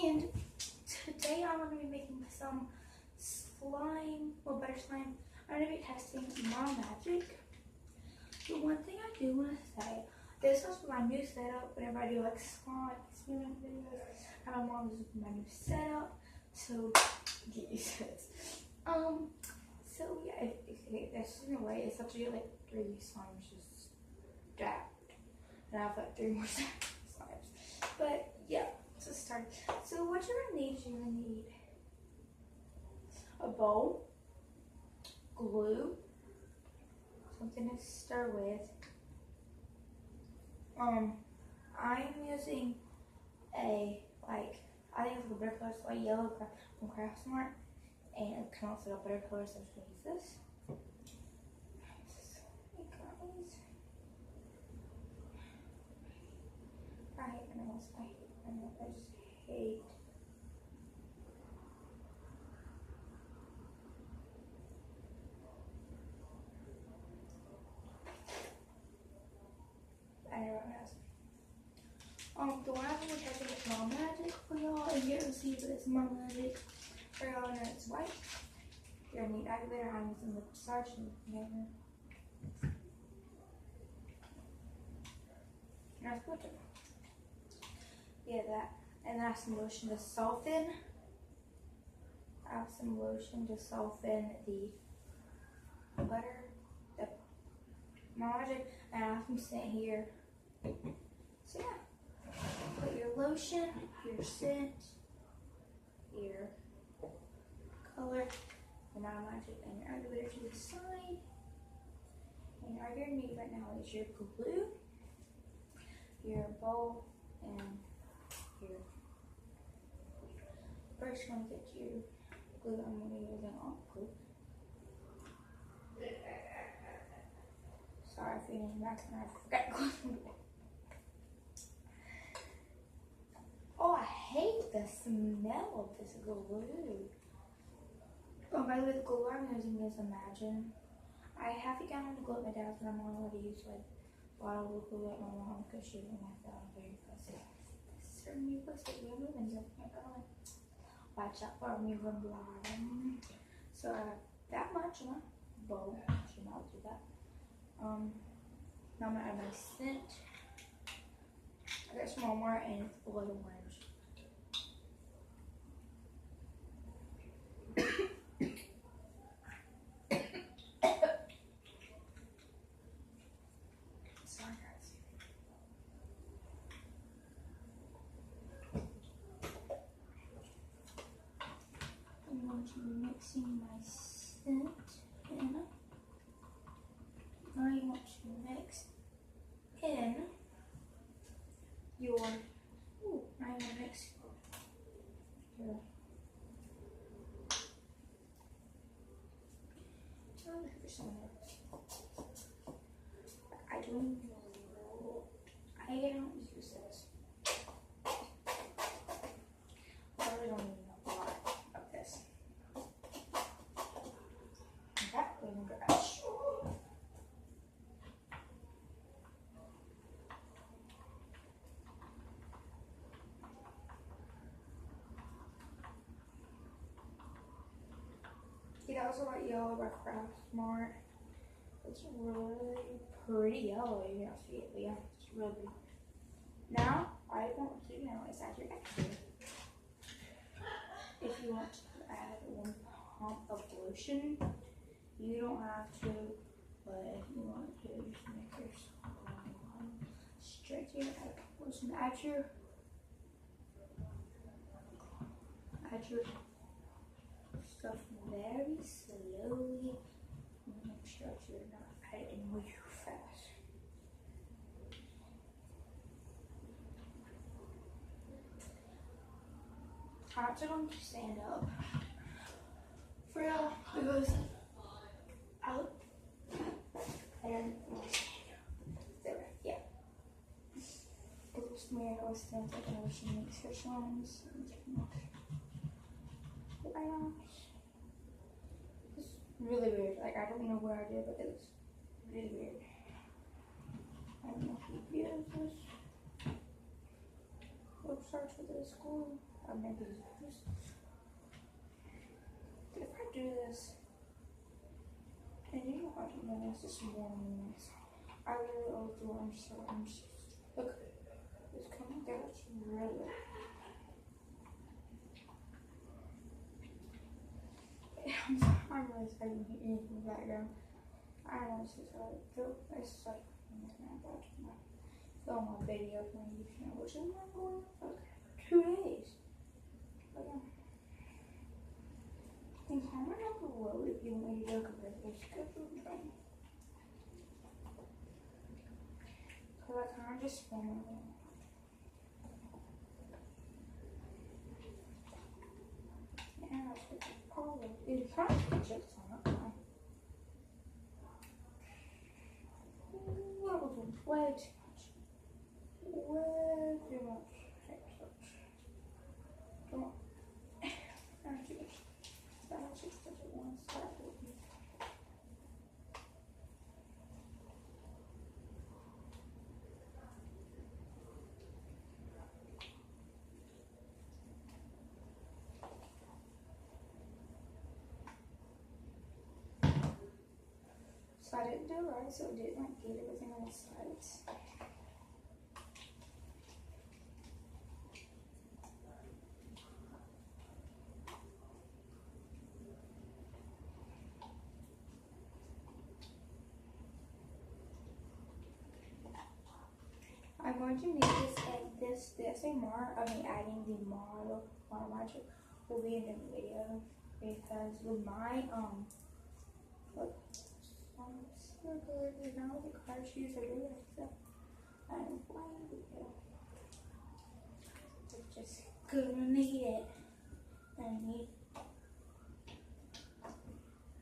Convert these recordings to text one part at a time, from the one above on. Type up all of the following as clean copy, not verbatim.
And today I'm going to be making some slime, well, butter slime. I'm going to be testing my magic. The one thing I do want to say, this was my new setup whenever I do like slime experiment videos. And my mom is my new setup, so get used to this. So yeah, that's in a way, it's actually like 3 slimes just stacked. And I have like 3 more slimes. But yeah, let's start. So what you're gonna need is you're gonna need a bowl, glue, something to stir with. I'm using a I think it's a better color, like yellow from Craftsmart, and it can also a better color, so I'm just gonna use this. Hey guys, I hate animals. I just hate. The one I'm going to test is my magic for y'all, and you're going to see that it's my magic for y'all, and it's white. You're going to need activator, I'm using the starch and vinegar. That's good. Yeah, that. And I have some lotion to soften. I have some lotion to soften the butter, the magic, and I have some scent here. So yeah. Put your lotion, your scent, your color, and now magic, and your activator to the side. And all you're gonna need right now is your glue, your bowl, and your. First, you're gonna get your glue. I'm gonna be using all glue. Sorry if you're in the background, I forgot glue. Oh, I hate the smell of this glue. Oh, by the way, the glue I'm using is Imagine. I have a gallon of glue at my dad's, and I'm only allowed to use like bottle of glue at my mom because she didn't have that very fussy. This is her new place that we're moving to. I'm gonna watch out for me from blonde. So I have that much in my bowl. I should not do that. Now I'm gonna add my scent. I got some Walmart and it's blood orange. Sorry guys. I'm going to be mixing my scent in. Now you want to mix in your, now you want to mix your, I don't use this. I really don't need a lot of this. Okay, we're going to brush. You can also like yellow by Craftsmart. It's really pretty yellow. You can't see it, but yeah, it's really pretty. Now, I want you know, is add your activator. If you want to add 1 pump of lotion, you don't have to, but if you want to, just make yourself straight here. Add lotion. Add your stuff very slowly. Make sure you're not adding way too fast. I'm actually going to stand up for y'all because out and there, yeah. Because Mary always stands up and she makes her slimes. Oh my gosh. It's really weird. Like, I don't know where I did, but it was really weird. I don't know if you use this. What starts with this glue? maybe use. If I do this, and you know I don't know, it's just warm. I really overdo. I'm just look. It's coming down. It's really. I'm really sorry you hear anything in the background. I don't know, it's just like, it's like, film a video for my YouTube channel, which is not going for like 2 days. But yeah. And comment down below if you want me to do a birthday schedule thing. Cause I kind of just filmed it. Yeah, that's what it's called. It's kind of just on it. That was way too much. Way too much. Come on. That's too much. That just doesn't want to start with me. So I didn't do it right, so it didn't like get everything on the sides. I'm going to need this ASMR of me adding the model magic will be in the video because with my look, so good. Now the car shoes are really stuff. I'm playing video. It's just gonna need it. I need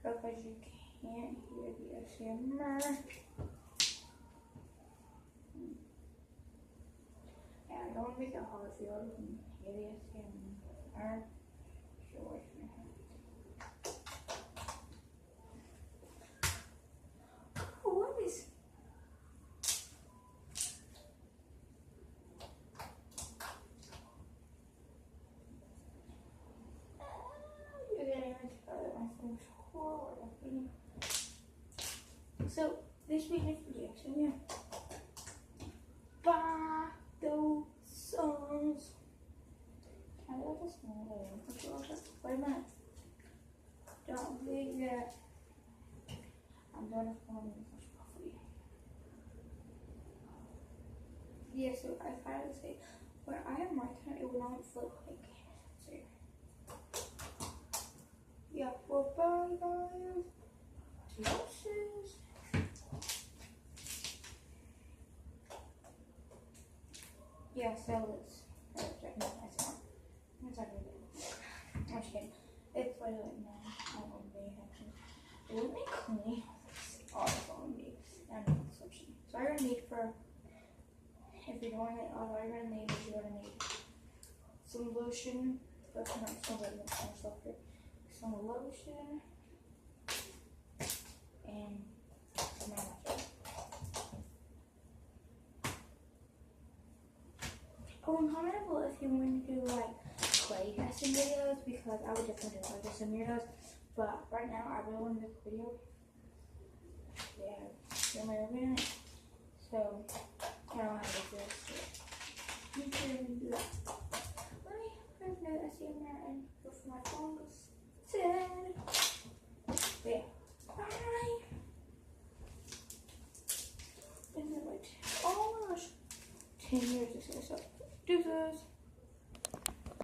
because you can't hear the ASMR. I don't want to make it hard for you to hear the ASMR. Sure. Oh, what is? You're getting into my thing's horrible. So this week is the ASMR. Bye. Those songs. I love this one. Wait a minute. Don't leave yet. I'm gonna film this properly. Yeah, so if I would say where I have my turn, it will not flip like so. Yeah, well bye guys. Deuces. Yeah, so it's no, that's not. It's not really. I'm just kidding. It's literally no. I wouldn't be actually. It wouldn't be clean. All the phone be and switching. So you're gonna need for if you're doing it, all you're gonna need is you're gonna need some lotion, but not some softer. Some lotion and some mascara. Oh, and comment below if you want to do like clay testing videos because I would definitely do like this in videos. But right now I really want to make a video. Yeah, you're my minute. So I don't have to do this. You can do that. Let me open the ASMR and go for my phone. 10. Yeah. Bye. Isn't it like, oh my gosh, 10 years ago. So, deuces.